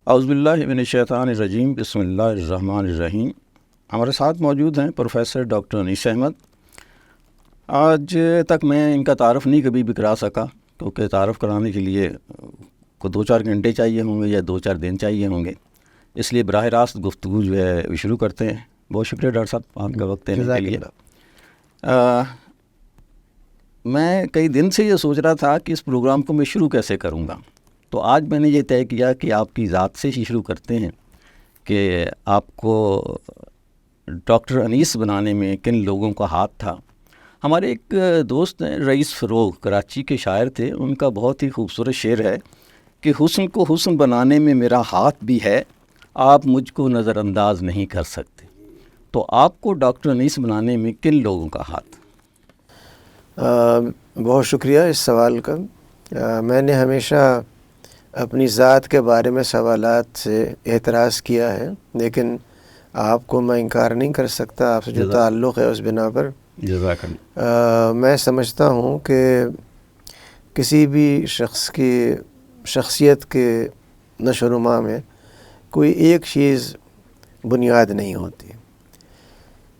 اعوذ باللہ من الشیطان الرجیم، بسم اللہ الرحمن الرحیم۔ ہمارے ساتھ موجود ہیں پروفیسر ڈاکٹر انیس احمد۔ آج تک میں ان کا تعارف نہیں کبھی بھی کرا سکا، کیونکہ تعارف کرانے کے لیے کو 2-4 گھنٹے چاہیے ہوں گے یا 2-4 دن چاہیے ہوں گے، اس لیے براہ راست گفتگو جو ہے شروع کرتے ہیں۔ بہت شکریہ ڈاکٹر صاحب آپ کا وقت دینے کے لیے۔ میں کئی دن سے یہ سوچ رہا تھا کہ اس پروگرام کو میں شروع کیسے کروں گا، تو آج میں نے یہ طے کیا کہ آپ کی ذات سے ہی شروع کرتے ہیں کہ آپ کو ڈاکٹر انیس بنانے میں کن لوگوں کا ہاتھ تھا۔ ہمارے ایک دوست ہیں رئیس فروغ، کراچی کے شاعر تھے، ان کا بہت ہی خوبصورت شعر ہے کہ حسن کو حسن بنانے میں میرا ہاتھ بھی ہے، آپ مجھ کو نظر انداز نہیں کر سکتے۔ تو آپ کو ڈاکٹر انیس بنانے میں کن لوگوں کا ہاتھ؟ بہت شکریہ اس سوال کا۔ میں نے ہمیشہ اپنی ذات کے بارے میں سوالات سے اعتراض کیا ہے، لیکن آپ کو میں انکار نہیں کر سکتا، آپ سے جو تعلق ہے اس بنا پر جزاک اللہ۔ میں سمجھتا ہوں کہ کسی بھی شخص کی شخصیت کے نشو و نما میں کوئی ایک چیز بنیاد نہیں ہوتی۔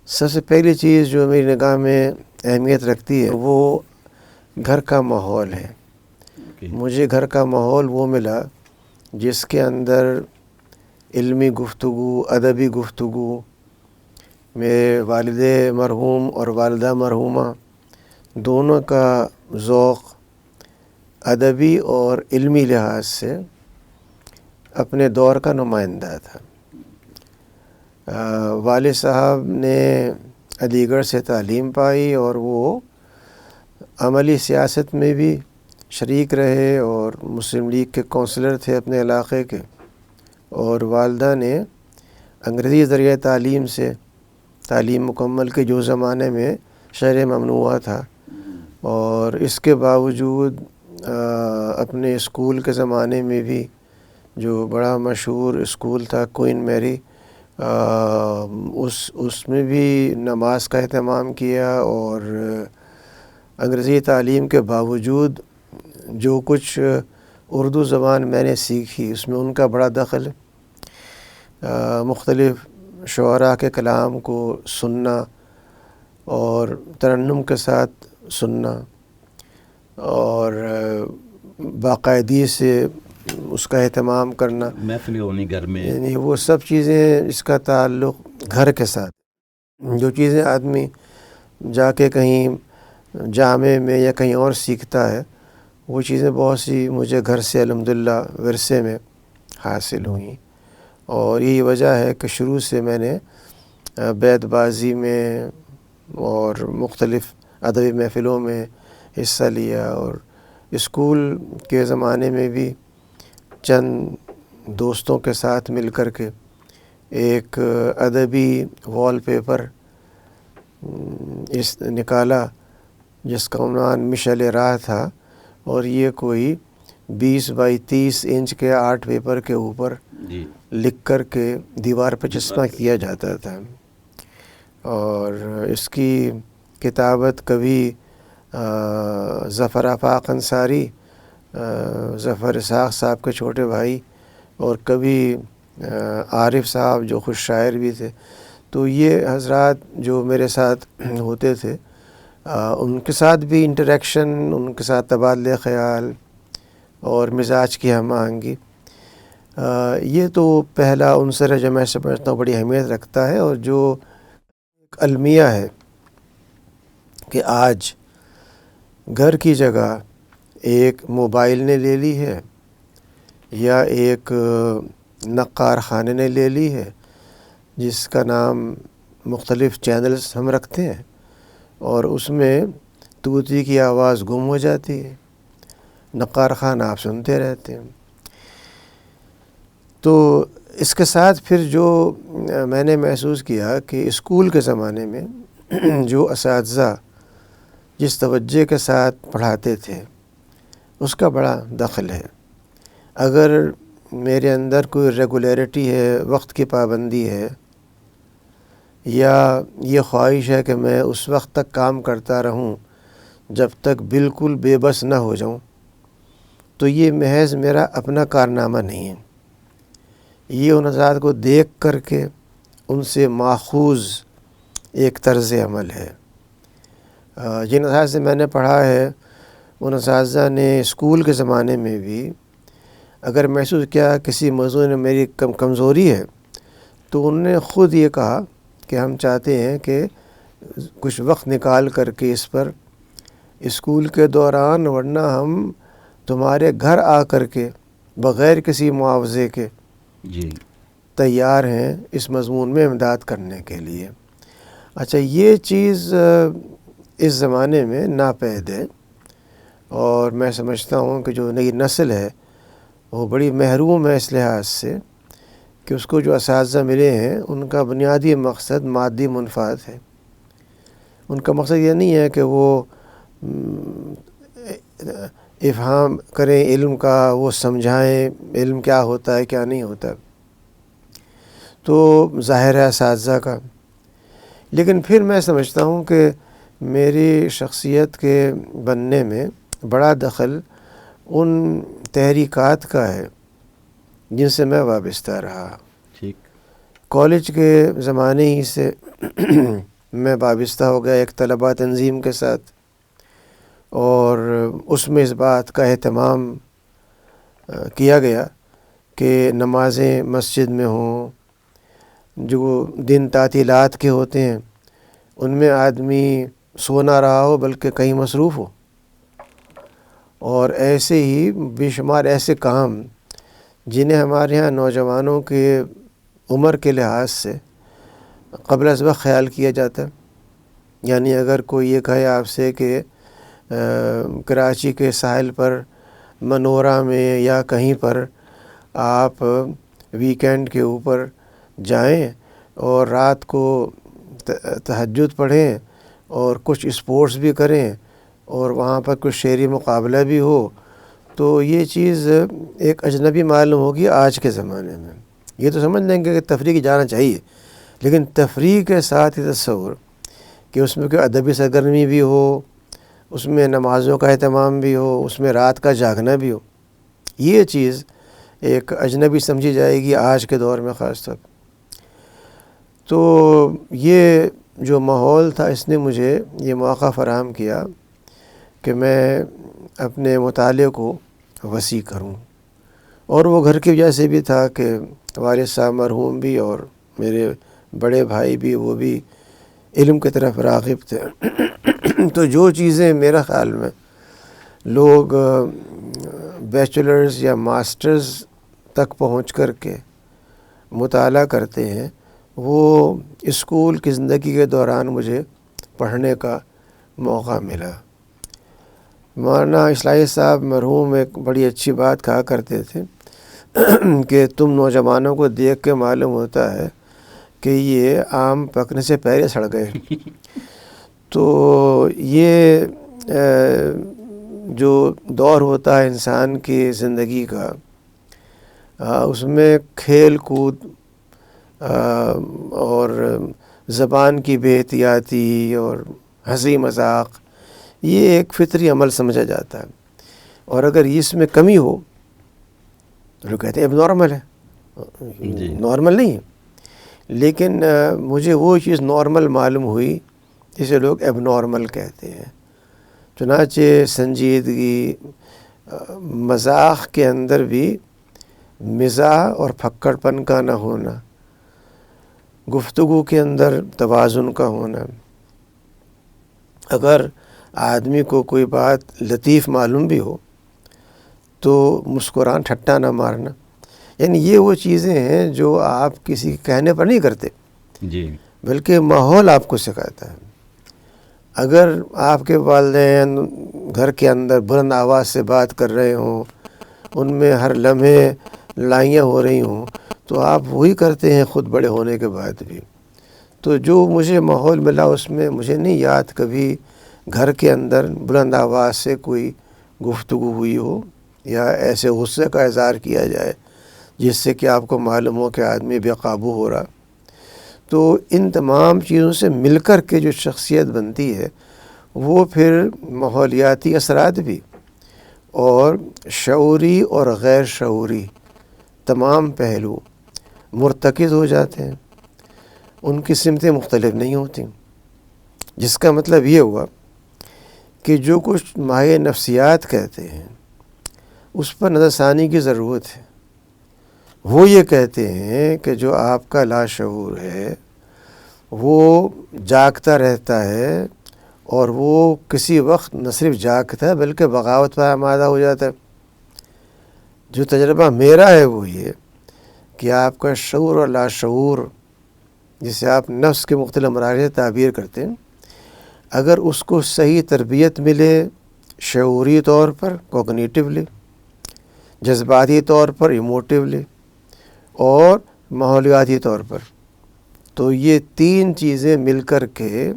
سب سے پہلی چیز جو میری نگاہ میں اہمیت رکھتی ہے وہ گھر کا ماحول ہے۔ مجھے گھر کا ماحول وہ ملا جس کے اندر علمی گفتگو، ادبی گفتگو، میرے والد مرحوم اور والدہ مرحومہ دونوں کا ذوق ادبی اور علمی لحاظ سے اپنے دور کا نمائندہ تھا۔ والد صاحب نے علی گڑھ سے تعلیم پائی اور وہ عملی سیاست میں بھی شریک رہے اور مسلم لیگ کے کونسلر تھے اپنے علاقے کے، اور والدہ نے انگریزی ذریعہ تعلیم سے تعلیم مکمل کی جو زمانے میں شرع ممنوعہ تھا، اور اس کے باوجود اپنے اسکول کے زمانے میں بھی جو بڑا مشہور اسکول تھا کوئن میری، اس میں بھی نماز کا اہتمام کیا، اور انگریزی تعلیم کے باوجود جو کچھ اردو زبان میں نے سیکھی اس میں ان کا بڑا دخل ہے۔ مختلف شعراء کے کلام کو سننا اور ترنم کے ساتھ سننا اور باقاعدگی سے اس کا اہتمام کرنا، محفل ہونی گھر میں، یعنی وہ سب چیزیں اس کا تعلق گھر کے ساتھ۔ جو چیزیں آدمی جا کے کہیں جامع میں یا کہیں اور سیکھتا ہے، وہ چیزیں بہت سی مجھے گھر سے الحمدللہ ورثے میں حاصل ہوئیں، اور یہی وجہ ہے کہ شروع سے میں نے بیت بازی میں اور مختلف ادبی محفلوں میں حصہ لیا، اور اسکول کے زمانے میں بھی چند دوستوں کے ساتھ مل کر کے ایک ادبی وال پیپر نکالا جس کا عنوان مشعل راہ تھا، اور یہ کوئی 20x30 انچ کے آرٹ پیپر کے اوپر لکھ کر کے دیوار پہ چسپاں کیا جاتا تھا، اور اس کی کتابت کبھی ظفر آفاق انصاری، ظفر اسحاق صاحب کے چھوٹے بھائی، اور کبھی عارف صاحب جو خود شاعر بھی تھے۔ تو یہ حضرات جو میرے ساتھ ہوتے تھے، ان کے ساتھ بھی انٹریکشن، ان کے ساتھ تبادلہ خیال اور مزاج کی ہم آہنگی، یہ تو پہلا عنصر ہے جو میں سمجھتا ہوں بڑی اہمیت رکھتا ہے، اور جو ایک المیہ ہے کہ آج گھر کی جگہ ایک موبائل نے لے لی ہے یا ایک نقار خانے نے لے لی ہے، جس کا نام مختلف چینلز ہم رکھتے ہیں، اور اس میں طوطی کی آواز گم ہو جاتی ہے، نقار خان آپ سنتے رہتے ہیں۔ تو اس کے ساتھ پھر جو میں نے محسوس کیا کہ اسکول کے زمانے میں جو اساتذہ جس توجہ کے ساتھ پڑھاتے تھے اس کا بڑا دخل ہے۔ اگر میرے اندر کوئی ریگولیرٹی ہے، وقت کی پابندی ہے، یا یہ خواہش ہے کہ میں اس وقت تک کام کرتا رہوں جب تک بالکل بے بس نہ ہو جاؤں، تو یہ محض میرا اپنا کارنامہ نہیں ہے، یہ ان حضرات کو دیکھ کر کے ان سے ماخوذ ایک طرز عمل ہے۔ جن اساتذہ سے میں نے پڑھا ہے ان اساتذہ نے اسکول کے زمانے میں بھی اگر محسوس کیا کسی موضوع میں میری کمزوری ہے تو انہوں نے خود یہ کہا کہ ہم چاہتے ہیں کہ کچھ وقت نکال کر کے اس پر اسکول کے دوران، ورنہ ہم تمہارے گھر آ کر کے بغیر کسی معاوضے کے جی تیار ہیں اس مضمون میں امداد کرنے کے لیے۔ اچھا، یہ چیز اس زمانے میں ناپید ہے، اور میں سمجھتا ہوں کہ جو نئی نسل ہے وہ بڑی محروم ہے اس لحاظ سے کہ اس کو جو اساتذہ ملے ہیں ان کا بنیادی مقصد مادی منفعت ہے۔ ان کا مقصد یہ نہیں ہے کہ وہ افہام کریں علم کا، وہ سمجھائیں علم کیا ہوتا ہے کیا نہیں ہوتا، تو ظاہر ہے اساتذہ کا۔ لیکن پھر میں سمجھتا ہوں کہ میری شخصیت کے بننے میں بڑا دخل ان تحریکات کا ہے جن سے میں وابستہ رہا۔ ٹھیک۔ کالج کے زمانے ہی سے میں وابستہ ہو گیا ایک طلباء تنظیم کے ساتھ، اور اس میں اس بات کا اہتمام کیا گیا کہ نمازیں مسجد میں ہوں، جو دن تعطیلات کے ہوتے ہیں ان میں آدمی سو نہ رہا ہو بلکہ کہیں مصروف ہو، اور ایسے ہی بے شمار ایسے کام جنہیں ہمارے ہاں نوجوانوں کے عمر کے لحاظ سے قبل از وقت خیال کیا جاتا ہے۔ یعنی اگر کوئی یہ کہے آپ سے کہ کراچی کے ساحل پر منورہ میں یا کہیں پر آپ ویکینڈ کے اوپر جائیں اور رات کو تہجد پڑھیں اور کچھ اسپورٹس بھی کریں اور وہاں پر کچھ شعری مقابلہ بھی ہو، تو یہ چیز ایک اجنبی معلوم ہوگی آج کے زمانے میں۔ یہ تو سمجھ لیں گے کہ تفریح کی جانا چاہیے، لیکن تفریح کے ساتھ یہ تصور کہ اس میں کوئی ادبی سرگرمی بھی ہو، اس میں نمازوں کا اہتمام بھی ہو، اس میں رات کا جاگنا بھی ہو، یہ چیز ایک اجنبی سمجھی جائے گی آج کے دور میں خاص طور پر۔ تو یہ جو ماحول تھا اس نے مجھے یہ موقع فراہم کیا کہ میں اپنے مطالعے کو وسیع کروں، اور وہ گھر کی وجہ سے بھی تھا کہ والد صاحب مرحوم بھی اور میرے بڑے بھائی بھی وہ بھی علم کی طرف راغب تھے۔ تو جو چیزیں میرا خیال میں لوگ بیچلرز یا ماسٹرز تک پہنچ کر کے مطالعہ کرتے ہیں، وہ اسکول کی زندگی کے دوران مجھے پڑھنے کا موقع ملا۔ مولانا اصلاحی صاحب مرحوم ایک بڑی اچھی بات کہا کرتے تھے کہ تم نوجوانوں کو دیکھ کے معلوم ہوتا ہے کہ یہ آم پکنے سے پہلے سڑ گئے۔ تو یہ جو دور ہوتا ہے انسان کی زندگی کا، اس میں کھیل کود اور زبان کی بے احتیاطی اور ہنسی مذاق یہ ایک فطری عمل سمجھا جاتا ہے، اور اگر اس میں کمی ہو تو لوگ کہتے ہیں اب نارمل ہے، نارمل نہیں ہے۔ لیکن مجھے وہ چیز نارمل معلوم ہوئی جسے لوگ اب نارمل کہتے ہیں۔ چنانچہ سنجیدگی، مذاق کے اندر بھی مزاح اور پھکڑ پن کا نہ ہونا، گفتگو کے اندر توازن کا ہونا، اگر آدمی کو کوئی بات لطیف معلوم بھی ہو تو مسکران ٹھٹا نہ مارنا، یعنی یہ وہ چیزیں ہیں جو آپ کسی کے کہنے پر نہیں کرتے جی، بلکہ ماحول آپ کو سکھاتا ہے۔ اگر آپ کے والدین گھر کے اندر بلند آواز سے بات کر رہے ہوں، ان میں ہر لمحے لڑائیاں ہو رہی ہوں، تو آپ وہی کرتے ہیں خود بڑے ہونے کے بعد بھی۔ تو جو مجھے ماحول ملا اس میں مجھے نہیں یاد کبھی گھر کے اندر بلند آواز سے کوئی گفتگو ہوئی ہو یا ایسے غصے کا اظہار کیا جائے جس سے کہ آپ کو معلوم ہو کہ آدمی بے قابو ہو رہا۔ تو ان تمام چیزوں سے مل کر کے جو شخصیت بنتی ہے وہ پھر ماحولیاتی اثرات بھی اور شعوری اور غیر شعوری تمام پہلو مرتکز ہو جاتے ہیں، ان کی سمتیں مختلف نہیں ہوتی، جس کا مطلب یہ ہوا کہ جو کچھ ماہر نفسیات کہتے ہیں اس پر نظر ثانی کی ضرورت ہے۔ وہ یہ کہتے ہیں کہ جو آپ کا لاشعور ہے وہ جاگتا رہتا ہے، اور وہ کسی وقت نہ صرف جاگتا ہے بلکہ بغاوت پر آمادہ ہو جاتا ہے۔ جو تجربہ میرا ہے وہ یہ کہ آپ کا شعور اور لاشعور، جسے آپ نفس کے مختلف مراحل سے تعبیر کرتے ہیں، اگر اس کو صحیح تربیت ملے شعوری طور پر کوگنیٹیولی، جذباتی طور پر ایموٹیولی، اور ماحولیاتی طور پر، تو یہ تین چیزیں مل کر کے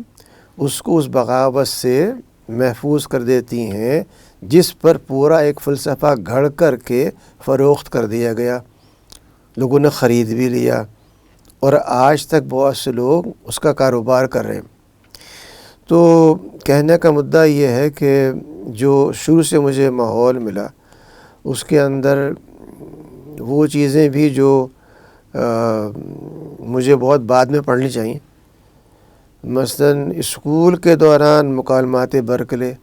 اس کو اس بغاوت سے محفوظ کر دیتی ہیں جس پر پورا ایک فلسفہ گھڑ کر کے فروخت کر دیا گیا، لوگوں نے خرید بھی لیا، اور آج تک بہت سے لوگ اس کا کاروبار کر رہے ہیں۔ تو کہنے کا مدعا یہ ہے کہ جو شروع سے مجھے ماحول ملا اس کے اندر وہ چیزیں بھی جو مجھے بہت بعد میں پڑھنی چاہیے، مثلاً اسکول کے دوران مکالمات برکلے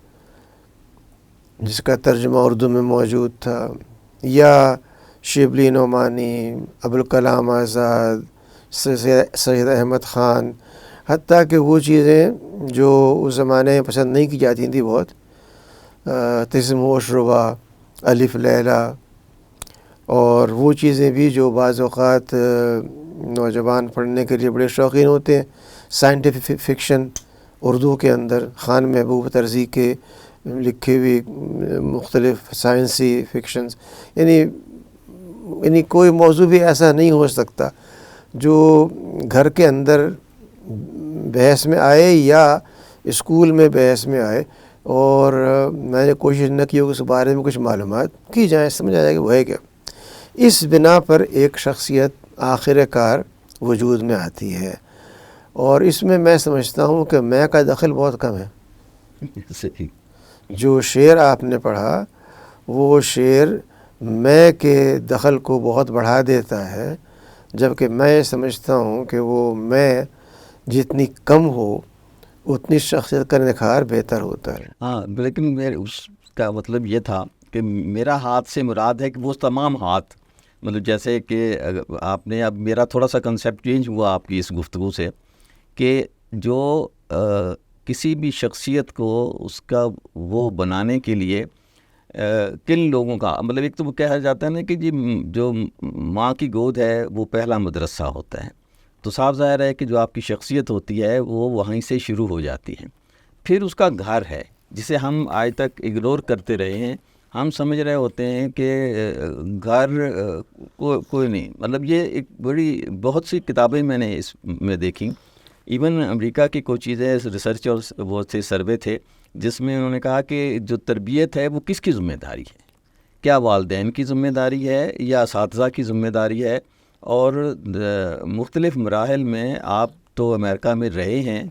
جس کا ترجمہ اردو میں موجود تھا، یا شبلی نعمانی، ابوالکلام آزاد، سید احمد خان، حتیٰ کہ وہ چیزیں جو اس زمانے میں پسند نہیں کی جاتی تھیں بہت، تسم ہوش ربا، الف لیلا، اور وہ چیزیں بھی جو بعض اوقات نوجوان پڑھنے کے لیے بڑے شوقین ہوتے ہیں، سائنٹیفک فکشن اردو کے اندر، خان محبوب طرزی کے لکھے ہوئے مختلف سائنسی فکشنز، یعنی کوئی موضوع بھی ایسا نہیں ہو سکتا جو گھر کے اندر بحث میں آئے یا اسکول میں بحث میں آئے، اور میں نے کوشش نہ کی کہ اس بارے میں کچھ معلومات کی جائیں، سمجھ آ جائے کہ وہ ہے کیا۔ اس بنا پر ایک شخصیت آخر کار وجود میں آتی ہے، اور اس میں سمجھتا ہوں کہ میں کا دخل بہت کم ہے۔ صحیح۔ جو شعر آپ نے پڑھا وہ شعر میں کے دخل کو بہت بڑھا دیتا ہے، جبکہ میں سمجھتا ہوں کہ وہ میں جتنی کم ہو اتنی شخصیت کا نکھار بہتر ہوتا ہے۔ ہاں، لیکن میرے اس کا مطلب یہ تھا کہ میرا ہاتھ سے مراد ہے کہ وہ تمام ہاتھ، مطلب جیسے کہ آپ نے، اب میرا تھوڑا سا کنسیپٹ چینج ہوا آپ کی اس گفتگو سے، کہ جو کسی بھی شخصیت کو اس کا وہ بنانے کے لیے کن لوگوں کا، مطلب ایک تو وہ کہا جاتا ہے نا کہ جی جو ماں کی گود ہے وہ پہلا مدرسہ ہوتا ہے، تو صاف ظاہر ہے کہ جو آپ کی شخصیت ہوتی ہے وہ وہیں سے شروع ہو جاتی ہے، پھر اس کا گھر ہے جسے ہم آج تک اگنور کرتے رہے ہیں۔ ہم سمجھ رہے ہوتے ہیں کہ گھر کوئی نہیں، مطلب یہ ایک بہت سی کتابیں میں نے اس میں دیکھی، ایون امریکہ کی کوئی چیزیں ریسرچ اور بہت سے سروے تھے جس میں انہوں نے کہا کہ جو تربیت ہے وہ کس کی ذمہ داری ہے، کیا والدین کی ذمہ داری ہے یا اساتذہ کی ذمہ داری ہے، اور مختلف مراحل میں آپ تو امریکہ میں رہے ہیں،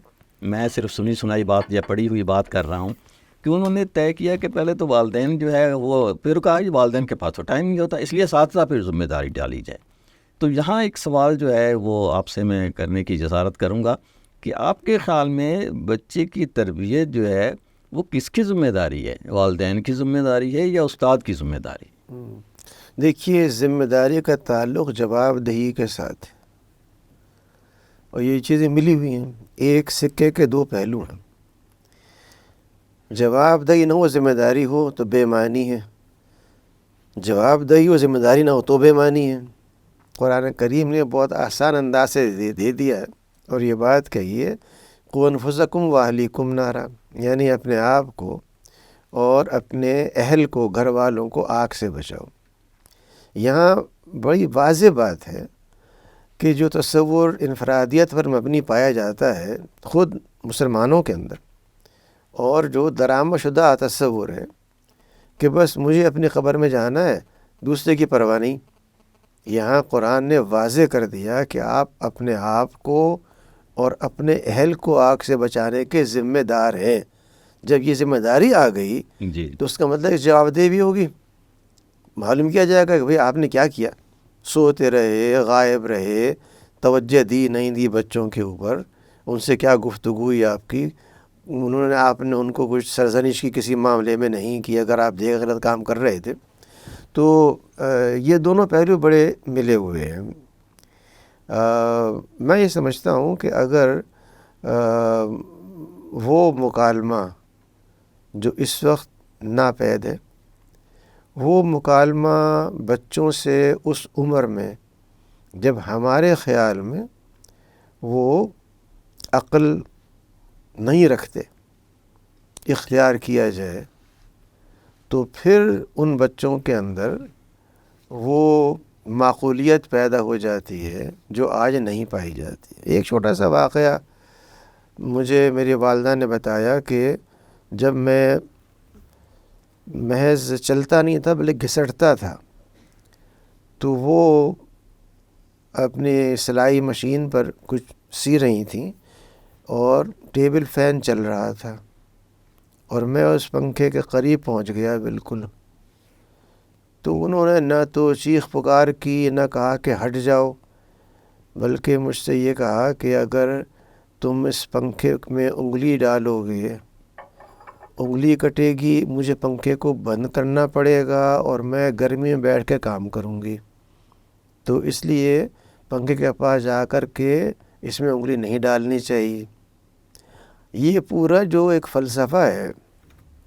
میں صرف سنی سنائی بات یا پڑھی ہوئی بات کر رہا ہوں، کہ انہوں نے طے کیا کہ پہلے تو والدین جو ہے وہ، پھر کہا کہ والدین کے پاس تو ٹائم نہیں ہوتا، اس لیے اساتذہ پہ ذمہ داری ڈالی جائے۔ تو یہاں ایک سوال جو ہے وہ آپ سے میں کرنے کی جسارت کروں گا کہ آپ کے خیال میں بچے کی تربیت جو ہے وہ کس کی ذمہ داری ہے، والدین کی ذمہ داری ہے یا استاد کی ذمہ داری؟ دیکھیے، ذمہ داری کا تعلق جواب دہی کے ساتھ ہے، اور یہ چیزیں ملی ہوئی ہیں، ایک سکے کے دو پہلو ہیں۔ جواب دہی نہ ہو ذمہ داری ہو تو بے معنی ہے، جواب دہی ہو ذمہ داری نہ ہو تو بے معنی ہے۔ قرآن کریم نے بہت آسان انداز سے دے دیا ہے، اور یہ بات کہی ہے، قوا انفسکم واہلیکم نارا، یعنی اپنے آپ کو اور اپنے اہل کو، گھر والوں کو آگ سے بچاؤ۔ یہاں بڑی واضح بات ہے کہ جو تصور انفرادیت پر مبنی پایا جاتا ہے خود مسلمانوں کے اندر، اور جو درآمد شدہ تصور ہے کہ بس مجھے اپنی قبر میں جانا ہے، دوسرے کی پرواہ نہیں، یہاں قرآن نے واضح کر دیا کہ آپ اپنے آپ کو اور اپنے اہل کو آگ سے بچانے کے ذمہ دار ہیں۔ جب یہ ذمہ داری آ گئی جی، تو اس کا مطلب جواب دہ بھی ہوگی، معلوم کیا جائے گا کہ بھئی آپ نے کیا کیا، سوتے رہے، غائب رہے، توجہ دی نہیں دی بچوں کے اوپر، ان سے کیا گفتگو ہوئی آپ کی، آپ نے ان کو کچھ سرزنش کی کسی معاملے میں نہیں کی اگر آپ دیکھ غلط کام کر رہے تھے. تو یہ دونوں پہلو بڑے ملے ہوئے ہیں. میں یہ سمجھتا ہوں کہ اگر وہ مکالمہ جو اس وقت ناپید ہے، وہ مکالمہ بچوں سے اس عمر میں جب ہمارے خیال میں وہ عقل نہیں رکھتے اختیار کیا جائے، تو پھر ان بچوں کے اندر وہ معقولیت پیدا ہو جاتی ہے جو آج نہیں پائی جاتی. ایک چھوٹا سا واقعہ مجھے میری والدہ نے بتایا کہ جب میں محض چلتا نہیں تھا بلکہ گھسٹتا تھا، تو وہ اپنی سلائی مشین پر کچھ سی رہی تھیں اور ٹیبل فین چل رہا تھا، اور میں اس پنکھے کے قریب پہنچ گیا بالکل. تو انہوں نے نہ تو چیخ پکار کی، نہ کہا کہ ہٹ جاؤ، بلکہ مجھ سے یہ کہا کہ اگر تم اس پنکھے میں انگلی ڈالو گے، انگلی کٹے گی، مجھے پنکھے کو بند کرنا پڑے گا اور میں گرمی میں بیٹھ کے کام کروں گی، تو اس لیے پنکھے کے پاس جا کر کے اس میں انگلی نہیں ڈالنی چاہیے. یہ پورا جو ایک فلسفہ ہے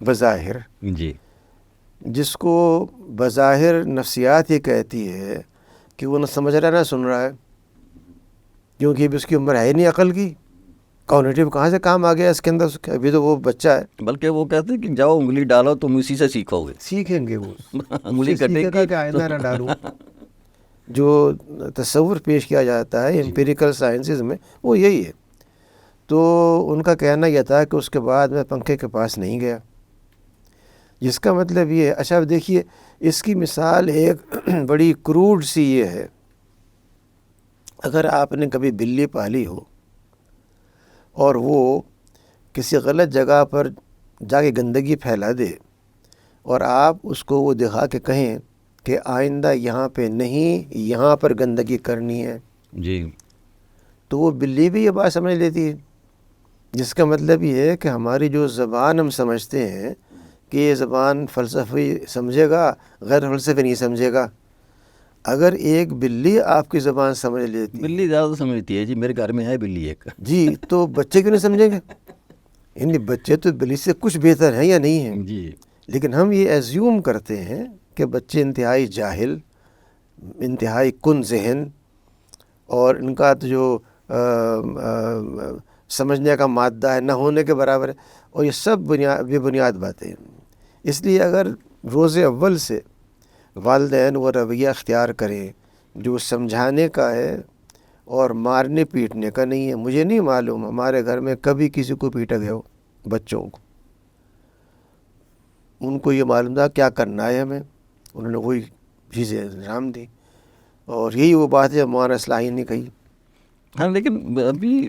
بظاہر، جی، جس کو بظاہر نفسیات یہ کہتی ہے کہ وہ نہ سمجھ رہا نہ سن رہا ہے، کیونکہ ابھی اس کی عمر ہے ہی نہیں عقل کی. کاگنیٹو کہاں سے کام آ گیا اس کے اندر، ابھی تو وہ بچہ ہے. بلکہ وہ کہتے ہیں کہ جاؤ انگلی ڈالو، تم اسی سے سیکھو گے. سیکھیں گے وہ انگلی کٹے گا کہ آئندہ نہ ڈالوں. جو تصور پیش کیا جاتا ہے امپیریکل سائنسز میں وہ یہی ہے. تو ان کا کہنا یہ تھا کہ اس کے بعد میں پنکھے کے پاس نہیں گیا، جس کا مطلب یہ ہے. اچھا اب دیکھیے، اس کی مثال ایک بڑی کروڈ سی یہ ہے. اگر آپ نے کبھی بلی پالی ہو اور وہ کسی غلط جگہ پر جا کے گندگی پھیلا دے، اور آپ اس کو وہ دکھا کے کہیں کہ آئندہ یہاں پہ نہیں، یہاں پر گندگی کرنی ہے، جی، تو وہ بلی بھی یہ بات سمجھ لیتی ہے. جس کا مطلب یہ ہے کہ ہماری جو زبان ہم سمجھتے ہیں کہ یہ زبان فلسفی سمجھے گا، غیر فلسفی نہیں سمجھے گا. اگر ایک بلی آپ کی زبان سمجھ لیتی، بلی زیادہ سمجھتی ہے. جی، میرے گھر میں ہے بلی ایک. جی، تو بچے کیوں نہیں سمجھیں گے؟ یعنی بچے تو بلی سے کچھ بہتر ہیں یا نہیں ہیں؟ جی، لیکن ہم یہ ایزیوم کرتے ہیں کہ بچے انتہائی جاہل، انتہائی کن ذہن، اور ان کا تو جو سمجھنے کا مادہ ہے نہ ہونے کے برابر ہے، اور یہ سب بے بنیاد باتیں ہیں. اس لیے اگر روز اول سے والدین وہ رویہ اختیار کریں جو سمجھانے کا ہے اور مارنے پیٹنے کا نہیں ہے. مجھے نہیں معلوم ہمارے گھر میں کبھی کسی کو پیٹا گیا ہو بچوں کو. ان کو یہ معلوم تھا کیا کرنا ہے ہمیں، انہوں نے وہی چیزیں انجام دی، اور یہی وہ بات ہے مولانا اصلاحی نے کہی. ہاں، لیکن ابھی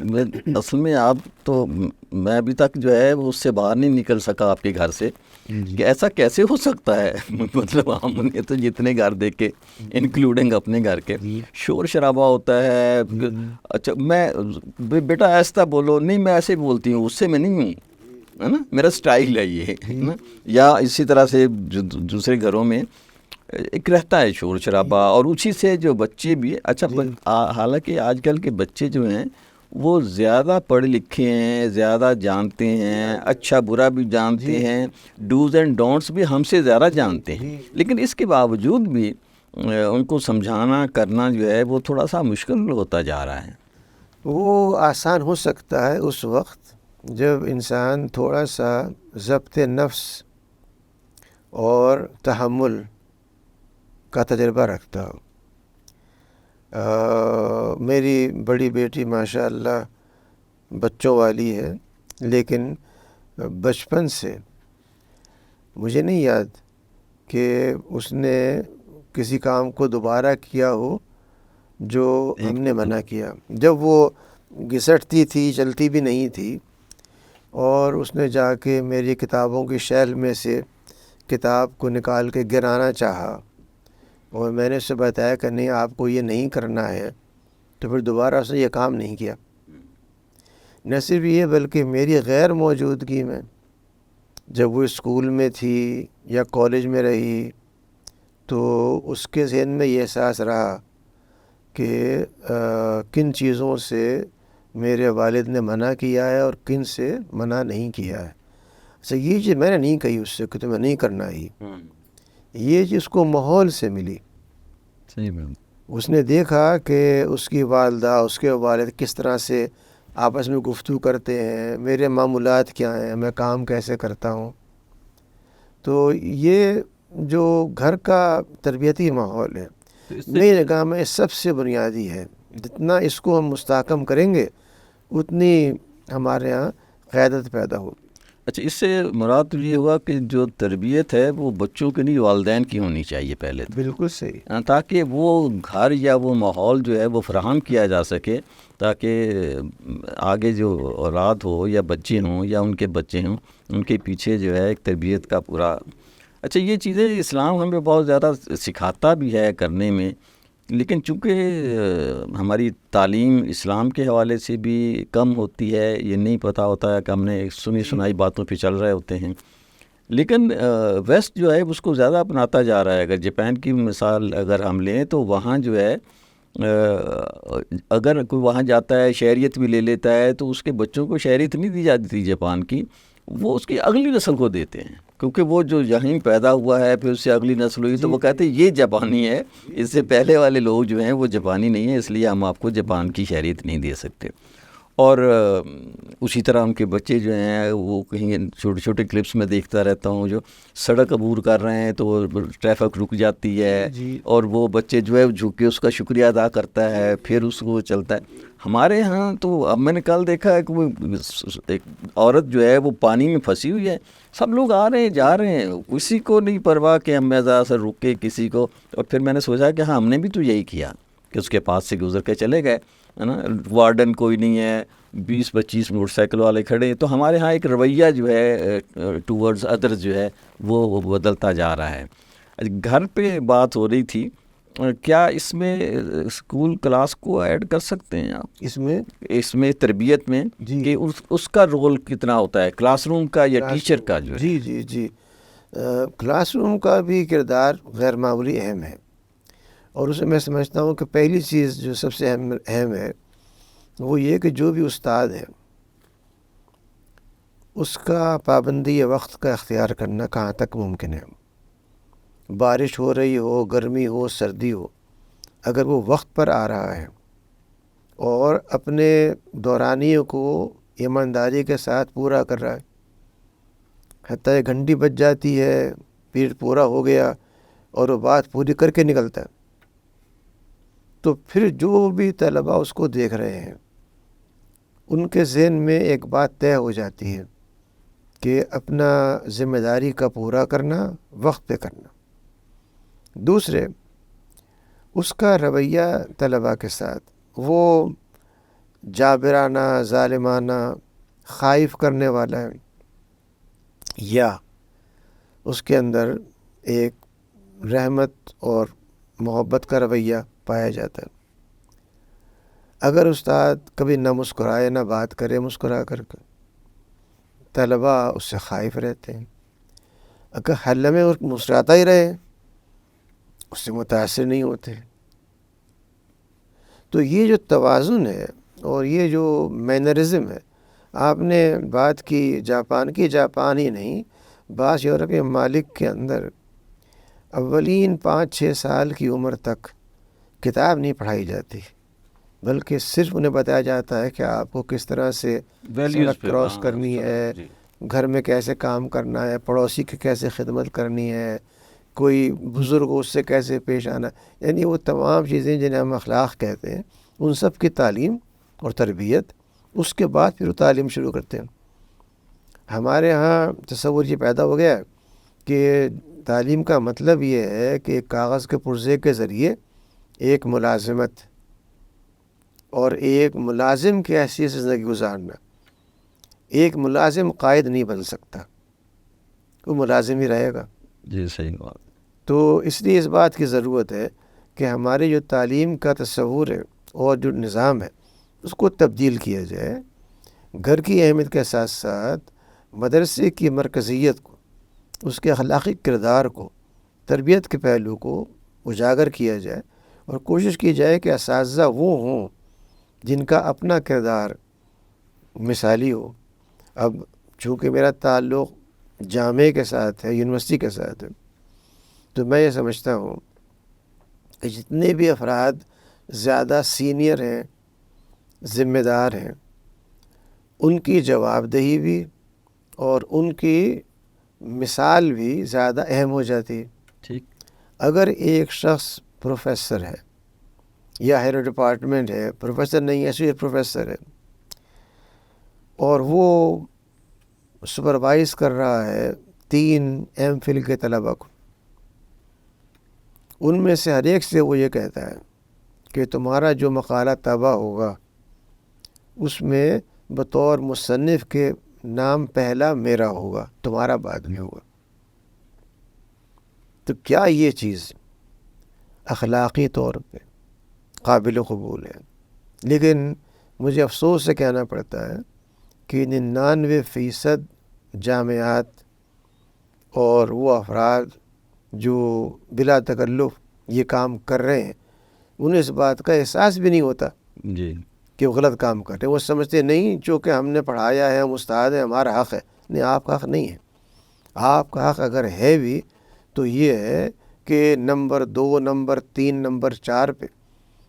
اصل میں آپ تو، میں ابھی تک جو ہے وہ اس سے باہر نہیں نکل سکا آپ کے گھر سے کہ ایسا کیسے ہو سکتا ہے. مطلب ہم نے تو جتنے گھر دیکھے انکلوڈنگ اپنے گھر کے، شور شرابہ ہوتا ہے. اچھا، میں بیٹا ایسا بولو، نہیں میں ایسے بولتی ہوں، اس سے میں نہیں ہوں، ہے نا، میرا سٹائل ہے یہ، ہے نا. یا اسی طرح سے جو دوسرے گھروں میں ایک رہتا ہے شور شرابہ، اور اسی سے جو بچے بھی. اچھا، حالانکہ آج کل کے بچے جو ہیں وہ زیادہ پڑھے لکھے ہیں، زیادہ جانتے ہیں، اچھا برا بھی جانتے ہیں، ڈوز اینڈ ڈونٹس بھی ہم سے زیادہ جانتے ہیں. لیکن اس کے باوجود بھی ان کو سمجھانا کرنا جو ہے وہ تھوڑا سا مشکل ہوتا جا رہا ہے. وہ آسان ہو سکتا ہے اس وقت جب انسان تھوڑا سا ضبط نفس اور تحمل کا تجربہ رکھتا ہو. میری بڑی بیٹی ماشاء اللہ بچوں والی ہے، لیکن بچپن سے مجھے نہیں یاد کہ اس نے کسی کام کو دوبارہ کیا ہو جو ہم نے منع کیا. جب وہ گھسٹتی تھی، چلتی بھی نہیں تھی، اور اس نے جا کے میری کتابوں کی شیلف میں سے کتاب کو نکال کے گرانا چاہا، اور میں نے اسے بتایا کہ نہیں آپ کو یہ نہیں کرنا ہے، تو پھر دوبارہ اس نے یہ کام نہیں کیا۔ نہ صرف یہ بلکہ میری غیر موجودگی میں جب وہ اسکول میں تھی یا کالج میں رہی تو اس کے ذہن میں یہ احساس رہا کہ کن چیزوں سے میرے والد نے منع کیا ہے اور کن سے منع نہیں کیا ہے۔ اچھا یہ چیز میں نے نہیں کہی اس سے کہ تمہیں نہیں کرنا ہی، یہ چیز کو ماحول سے ملی۔ صحیح میں اس نے دیکھا کہ اس کی والدہ اس کے والد کس طرح سے آپس میں گفتگو کرتے ہیں، میرے معمولات کیا ہیں، میں کام کیسے کرتا ہوں۔ تو یہ جو گھر کا تربیتی ماحول ہے میری نگاہ میں سب سے بنیادی ہے۔ جتنا اس کو ہم مستحکم کریں گے اتنی ہمارے ہاں قیادت پیدا ہو۔ اچھا، اس سے مراد تو یہ ہوا کہ جو تربیت ہے وہ بچوں کے نہیں والدین کی ہونی چاہیے پہلے تو، بالکل صحیح، تاکہ وہ گھر یا وہ ماحول جو ہے وہ فراہم کیا جا سکے، تاکہ آگے جو اولاد ہو یا بچے ہوں یا ان کے بچے ہوں ان کے پیچھے جو ہے ایک تربیت کا پورا۔ اچھا، یہ چیزیں اسلام ہمیں بہت زیادہ سکھاتا بھی ہے کرنے میں، لیکن چونکہ ہماری تعلیم اسلام کے حوالے سے بھی کم ہوتی ہے، یہ نہیں پتہ ہوتا ہے کہ ہم نے سنی سنائی باتوں پہ چل رہے ہوتے ہیں، لیکن ویسٹ جو ہے اس کو زیادہ اپناتا جا رہا ہے۔ اگر جاپان کی مثال اگر ہم لیں تو وہاں جو ہے اگر کوئی وہاں جاتا ہے شہریت بھی لے لیتا ہے تو اس کے بچوں کو شہریت نہیں دی جاتی تھی جاپان کی، وہ اس کی اگلی نسل کو دیتے ہیں، کیونکہ وہ جو یہیں پیدا ہوا ہے پھر اس سے اگلی نسل ہوئی تو وہ کہتے ہیں یہ جاپانی ہے، اس سے پہلے والے لوگ جو ہیں وہ جاپانی نہیں ہیں، اس لیے ہم آپ کو جاپان کی شہریت نہیں دے سکتے۔ اور اسی طرح ان کے بچے جو ہیں وہ کہیں چھوٹے چھوٹے کلپس میں دیکھتا رہتا ہوں، جو سڑک عبور کر رہے ہیں تو ٹریفک رک جاتی ہے اور وہ بچے جو ہے جھک کے اس کا شکریہ ادا کرتا ہے، پھر اس کو چلتا ہے۔ ہمارے ہاں تو اب میں نے کل دیکھا ہے کہ وہ ایک عورت جو ہے وہ پانی میں پھنسی ہوئی ہے، سب لوگ آ رہے ہیں جا رہے ہیں، کسی کو نہیں پرواہ کہ ہم ذرا سا رک کے کسی کو۔ اور پھر میں نے سوچا کہ ہاں ہم نے بھی تو یہی کیا کہ اس کے پاس سے گزر کے چلے گئے، ہے نا، وارڈن کوئی نہیں ہے، 20-25 موٹر سائیکل والے کھڑے ہیں۔ تو ہمارے ہاں ایک رویہ جو ہے ٹورڈز ادرز جو ہے وہ بدلتا جا رہا ہے۔ گھر پہ بات ہو رہی تھی، کیا اس میں اسکول کلاس کو ایڈ کر سکتے ہیں آپ اس میں تربیت میں کہ اس کا رول کتنا ہوتا ہے، کلاس روم کا یا ٹیچر کا جو ہے؟ جی کلاس روم کا بھی کردار غیر معمولی اہم ہے، اور اسے میں سمجھتا ہوں کہ پہلی چیز جو سب سے اہم ہے وہ یہ کہ جو بھی استاد ہے اس کا پابندی وقت کا اختیار کرنا کہاں تک ممکن ہے۔ بارش ہو رہی ہو، گرمی ہو، سردی ہو، اگر وہ وقت پر آ رہا ہے اور اپنے دورانیوں کو ایمانداری کے ساتھ پورا کر رہا ہے، حتیٰ 1 گھنٹی بچ جاتی ہے، پیریڈ پورا ہو گیا اور وہ بات پوری کر کے نکلتا ہے، تو پھر جو بھی طلباء اس کو دیکھ رہے ہیں ان کے ذہن میں ایک بات طے ہو جاتی ہے کہ اپنا ذمہ داری کا پورا کرنا، وقت پہ کرنا۔ دوسرے، اس کا رویہ طلباء کے ساتھ وہ جابرانہ، ظالمانہ، خائف کرنے والا ہے یا اس کے اندر ایک رحمت اور محبت کا رویہ پایا جاتا ہے۔ اگر استاد کبھی نہ مسکرائے، نہ بات کرے مسکرا کر کے، طلباء اس سے خائف رہتے ہیں۔ اگر حل میں مسکراتا ہی رہے اس سے متاثر نہیں ہوتے۔ تو یہ جو توازن ہے اور یہ جو مینرزم ہے، آپ نے بات کی جاپان کی، جاپان ہی نہیں، بعض یورپی ممالک کے اندر اولین 5-6 سال کی عمر تک کتاب نہیں پڑھائی جاتی، بلکہ صرف انہیں بتایا جاتا ہے کہ آپ کو کس طرح سے سڑک کراس کرنی ہے، گھر میں کیسے کام کرنا ہے، پڑوسی کی کیسے خدمت کرنی ہے، کوئی بزرگ اس سے کیسے پیش آنا، یعنی وہ تمام چیزیں جنہیں ہم اخلاق کہتے ہیں ان سب کی تعلیم اور تربیت، اس کے بعد پھر وہ تعلیم شروع کرتے ہیں۔ ہمارے ہاں تصور یہ پیدا ہو گیا کہ تعلیم کا مطلب یہ ہے کہ ایک کاغذ کے پرزے کے ذریعے ایک ملازمت اور ایک ملازم کی حیثیت سے زندگی گزارنا۔ ایک ملازم قائد نہیں بن سکتا، وہ ملازم ہی رہے گا۔ جی صحیح بات۔ تو اس لیے اس بات کی ضرورت ہے کہ ہمارے جو تعلیم کا تصور ہے اور جو نظام ہے اس کو تبدیل کیا جائے. گھر کی اہمیت کے ساتھ ساتھ مدرسے کی مرکزیت کو، اس کے اخلاقی کردار کو، تربیت کے پہلو کو اجاگر کیا جائے اور کوشش کی جائے کہ اساتذہ وہ ہوں جن کا اپنا کردار مثالی ہو. اب چونکہ میرا تعلق جامعے کے ساتھ ہے، یونیورسٹی کے ساتھ ہے، تو میں یہ سمجھتا ہوں کہ جتنے بھی افراد زیادہ سینئر ہیں، ذمہ دار ہیں، ان کی جواب دہی بھی اور ان کی مثال بھی زیادہ اہم ہو جاتی ہے. ٹھیک. اگر ایک شخص پروفیسر ہے یا ہیڈ ڈپارٹمنٹ ہے، پروفیسر نہیں ایسوسیٹ پروفیسر ہے، اور وہ سپروائز کر رہا ہے 3 MPhil کے طلباء کو، ان میں سے ہر ایک سے وہ یہ کہتا ہے کہ تمہارا جو مقالہ طبع ہوگا اس میں بطور مصنف کے نام پہلا میرا ہوگا، تمہارا بعد میں ہوگا. تو کیا یہ چیز اخلاقی طور پہ قابل قبول ہے؟ لیکن مجھے افسوس سے کہنا پڑتا ہے کہ 99% جامعات اور وہ افراد جو بلا تکلف یہ کام کر رہے ہیں انہیں اس بات کا احساس بھی نہیں ہوتا جی کہ وہ غلط کام کر رہے ہیں. وہ سمجھتے نہیں چونکہ ہم نے پڑھایا ہے، ہم استاد ہیں، ہمارا حق ہے. نہیں، آپ کا حق نہیں ہے. آپ کا حق اگر ہے بھی تو یہ ہے کہ نمبر 2، نمبر 3، نمبر 4 پہ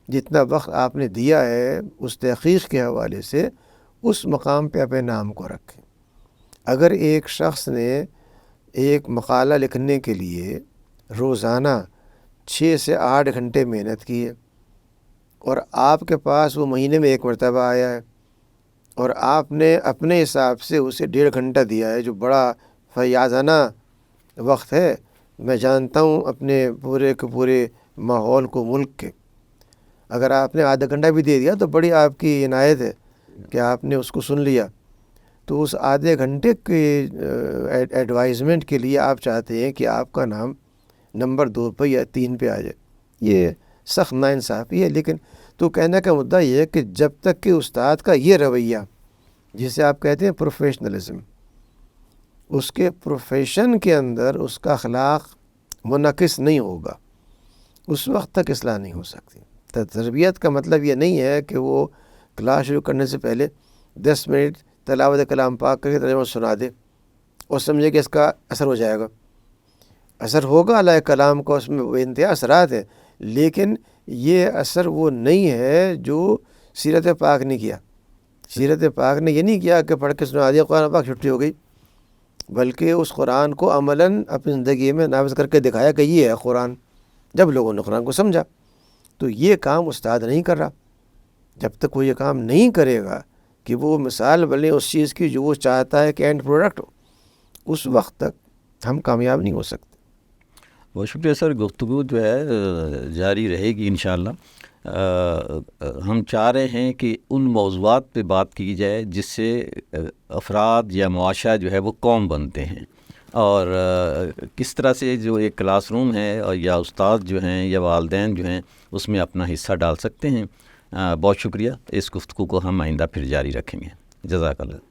جتنا وقت آپ نے دیا ہے اس تحقیق کے حوالے سے اس مقام پہ اپنے نام کو رکھیں. اگر ایک شخص نے ایک مقالہ لکھنے کے لیے روزانہ 6 سے 8 گھنٹے محنت کی ہے اور آپ کے پاس وہ مہینے میں 1 مرتبہ آیا ہے اور آپ نے اپنے حساب سے اسے 1.5 گھنٹہ دیا ہے جو بڑا فیاضانہ وقت ہے. میں جانتا ہوں اپنے پورے کے پورے ماحول کو، ملک کے، اگر آپ نے آدھا گھنٹہ بھی دے دیا تو بڑی آپ کی عنایت ہے کہ آپ نے اس کو سن لیا. تو اس آدھے گھنٹے کے ایڈوائزمنٹ کے لیے آپ چاہتے ہیں کہ آپ کا نام نمبر 2 پہ یا 3 پہ آ جائے. یہ سخت ناانصافی ہے. لیکن تو کہنے کا مدعا یہ ہے کہ جب تک کہ استاد کا یہ رویہ جسے آپ کہتے ہیں پروفیشنلزم، اس کے پروفیشن کے اندر اس کا اخلاق منعکس نہیں ہوگا، اس وقت تک اصلاح نہیں ہو سکتی. تربیت کا مطلب یہ نہیں ہے کہ وہ کلاس شروع کرنے سے پہلے 10 منٹ تلاوت کلام پاک کر کے ترجمہ سنا دے اور سمجھے کہ اس کا اثر ہو جائے گا. اثر ہوگا اللہ کلام کا، اس میں بے انتہا اثرات ہیں، لیکن یہ اثر وہ نہیں ہے جو سیرت پاک نے کیا. سیرت پاک نے یہ نہیں کیا کہ پڑھ کے سنا دیا قرآن پاک چھٹی ہو گئی، بلکہ اس قرآن کو عملاً اپنی زندگی میں نافذ کر کے دکھایا کہ یہ ہے قرآن. جب لوگوں نے قرآن کو سمجھا تو یہ کام استاد نہیں کر رہا. جب تک وہ یہ کام نہیں کرے گا کہ وہ مثال بنے اس چیز کی جو وہ چاہتا ہے کہ اینڈ پروڈکٹ ہو، اس وقت تک ہم کامیاب نہیں ہو سکتے. بہت شکریہ سر. گفتگو جو ہے جاری رہے گی انشاءاللہ. ہم چاہ رہے ہیں کہ ان موضوعات پہ بات کی جائے جس سے افراد یا معاشرہ جو ہے وہ قوم بنتے ہیں، اور کس طرح سے جو ایک کلاس روم ہے اور یا استاد جو ہیں یا والدین جو ہیں اس میں اپنا حصہ ڈال سکتے ہیں. بہت شکریہ. اس گفتگو کو ہم آئندہ پھر جاری رکھیں گے. جزاک اللہ.